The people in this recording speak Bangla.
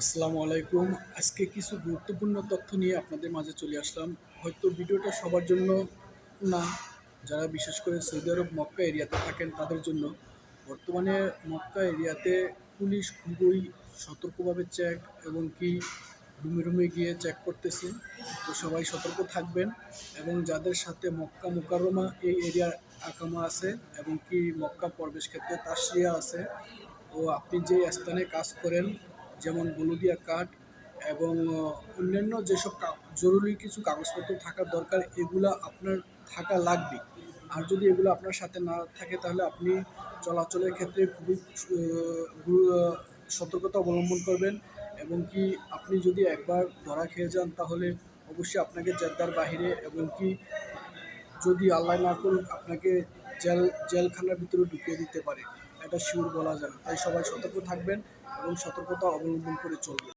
আসসালামু আলাইকুম। আজকে কিছু গুরুত্বপূর্ণ তথ্য নিয়ে আপনাদের মাঝে চলে আসলাম। হয়তো ভিডিওটা সবার জন্য না, যারা বিশেষ করে সৌদি আরব মক্কা এরিয়াতে থাকেন তাদের জন্য। বর্তমানে মক্কা এরিয়াতে পুলিশ খুবই সতর্কভাবে চেক এবং কি রুমে রুমে গিয়ে চেক করতেছে। তো সবাই সতর্ক থাকবেন এবং যাদের সাথে মক্কা মুকাররমা এই এরিয়ার আকামা আছে এবং কি মক্কা প্রবেশ ক্ষেত্রে তাশরিয়া আছে, তো আপনি যে স্থানে কাজ করেন, যেমন বলুদিয়া কার্ড এবং অন্যান্য যেসব জরুরি কিছু কাগজপত্র থাকার দরকার, এগুলো আপনার থাকা লাগবে। আর যদি এগুলো আপনার সাথে না থাকে তাহলে আপনি চলাচলের ক্ষেত্রে খুবই সতর্কতা অবলম্বন করবেন। এবং কি আপনি যদি একবার ধরা খেয়ে যান তাহলে অবশ্যই আপনাকে জেদ্দার বাহিরে এবং কি যদি আল্লাহ না করুক আপনাকে জেলখানার ভিতরে ঢুকিয়ে দিতে পারে। এটা শিওর বলা যায় না। তাই সবাই সতর্ক থাকবেন এবং সতর্কতা অবলম্বন করে চলবেন।